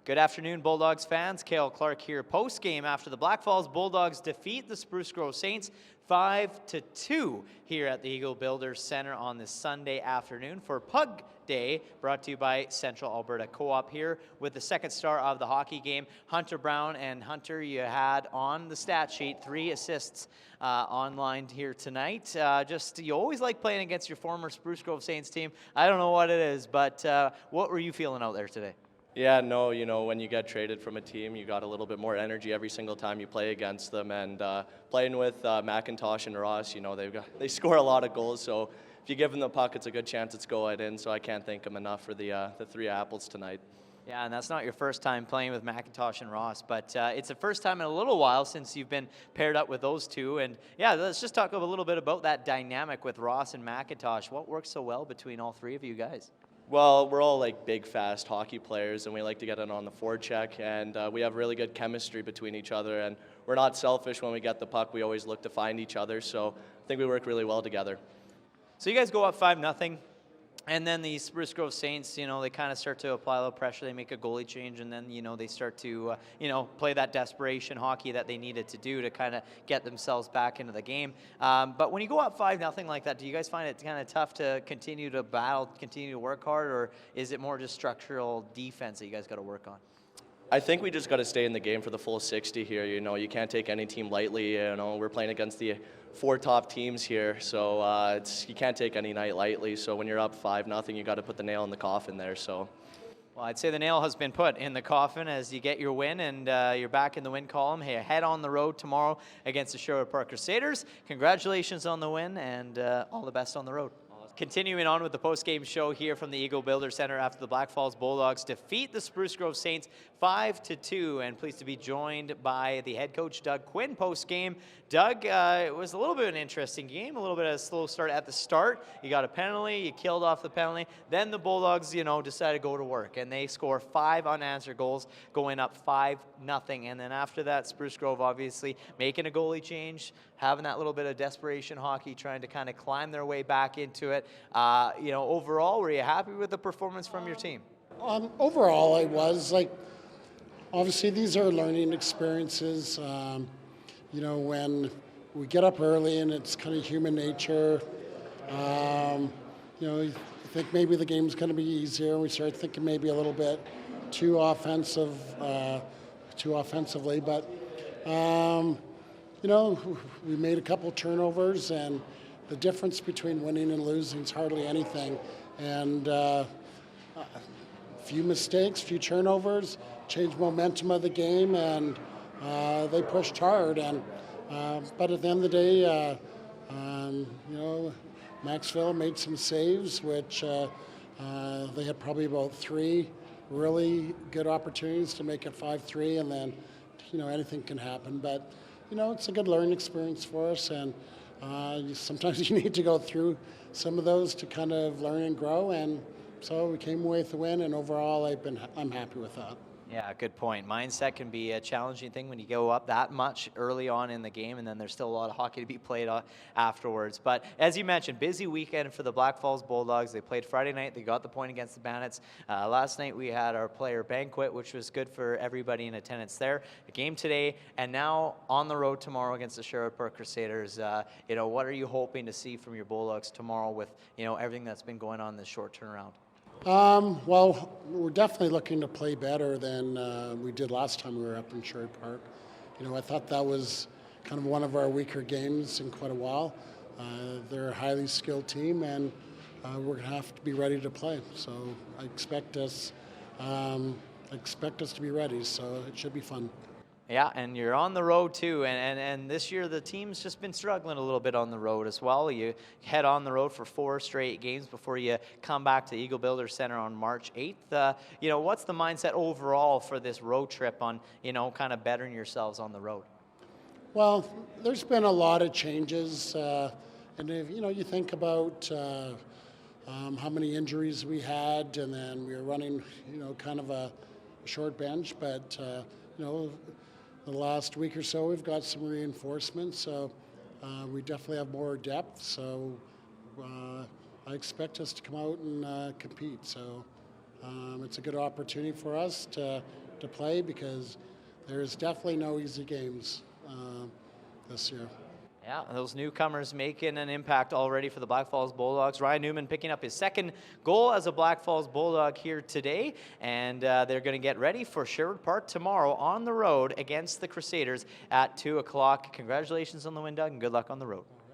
Good afternoon, Bulldogs fans. Kael Clark here post-game after the Black Falls Bulldogs defeat the Spruce Grove Saints 5-2 here at the Eagle Builders Center on this Sunday afternoon for Pug Day, brought to you by Central Alberta Co-op here with the second star of the hockey game, Hunter Brown. And Hunter, you had on the stat sheet 3 assists online here tonight. You always like playing against your former Spruce Grove Saints team. I don't know what it is, but what were you feeling out there today? Yeah, no, when you get traded from a team, you got a little bit more energy every single time you play against them. And playing with McIntosh and Ross, they score a lot of goals. So if you give them the puck, it's a good chance it's going in. So I can't thank them enough for the 3 apples tonight. Yeah, and that's not your first time playing with McIntosh and Ross, but it's the first time in a little while since you've been paired up with those two. And yeah, let's just talk a little bit about that dynamic with Ross and McIntosh. What works so well between all 3 of you guys? Well, we're all big, fast hockey players, and we like to get it on the forecheck, and we have really good chemistry between each other, and we're not selfish when we get the puck. We always look to find each other, so I think we work really well together. So you guys go up 5-0. And then the Spruce Grove Saints, they kind of start to apply a little pressure. They make a goalie change, and then, they start to, play that desperation hockey that they needed to do to kind of get themselves back into the game. But when you go up 5-0 like that, do you guys find it kind of tough to continue to battle, continue to work hard, or is it more just structural defense that you guys got to work on? I think we just got to stay in the game for the full 60 here. You can't take any team lightly. We're playing against the 4 top teams here, so you can't take any night lightly. So when you're up 5-0, you got to put the nail in the coffin there. So, well, I'd say the nail has been put in the coffin as you get your win, and you're back in the win column. Hey, head on the road tomorrow against the Sherwood Park Crusaders. Congratulations on the win, and all the best on the road. Continuing on with the post-game show here from the Eagle Builder Center after the Black Falls Bulldogs defeat the Spruce Grove Saints 5-2, and pleased to be joined by the head coach Doug Quinn post-game. Doug, it was a little bit of an interesting game, a little bit of a slow start at the start. You got a penalty, you killed off the penalty. Then the Bulldogs, decided to go to work, and they score 5 unanswered goals, going up 5-0. And then after that, Spruce Grove obviously making a goalie change, having that little bit of desperation hockey, trying to kind of climb their way back into it. Overall, were you happy with the performance from your team? Overall, I was. Obviously, these are learning experiences. When we get up early and it's kind of human nature, you think maybe the game's going to be easier. We start thinking maybe a little bit too offensively, but we made a couple turnovers, and the difference between winning and losing is hardly anything. And a few mistakes, few turnovers, changed momentum of the game, and they pushed hard. And but at the end of the day, Maxville made some saves, which they had probably about 3 really good opportunities to make it 5-3, and then anything can happen. But it's a good learning experience for us, and sometimes you need to go through some of those to kind of learn and grow, and so we came away with the win, and overall I'm happy with that. Yeah, good point. Mindset can be a challenging thing when you go up that much early on in the game, and then there's still a lot of hockey to be played afterwards. But as you mentioned, busy weekend for the Black Falls Bulldogs. They played Friday night. They got the point against the Bandits. Last night we had our player banquet, which was good for everybody in attendance there. The game today, and now on the road tomorrow against the Sherwood Park Crusaders. What are you hoping to see from your Bulldogs tomorrow with everything that's been going on this short turnaround? Well, we're definitely looking to play better than we did last time we were up in Sherwood Park. I thought that was kind of one of our weaker games in quite a while. They're a highly skilled team, and we're going to have to be ready to play. So I expect us to be ready, so it should be fun. Yeah, and you're on the road too, and this year the team's just been struggling a little bit on the road as well. You head on the road for 4 straight games before you come back to Eagle Builder Center on March 8th. What's the mindset overall for this road trip on, kind of bettering yourselves on the road? Well, there's been a lot of changes, and if you think about how many injuries we had, and then we were running, kind of a short bench, but the last week or so, we've got some reinforcements, so we definitely have more depth. So I expect us to come out and compete. So it's a good opportunity for us to to play because there's definitely no easy games this year. Yeah, those newcomers making an impact already for the Black Falls Bulldogs. Ryan Newman picking up his second goal as a Black Falls Bulldog here today, and they're going to get ready for Sherwood Park tomorrow on the road against the Crusaders at 2 o'clock. Congratulations on the win, Doug, and good luck on the road.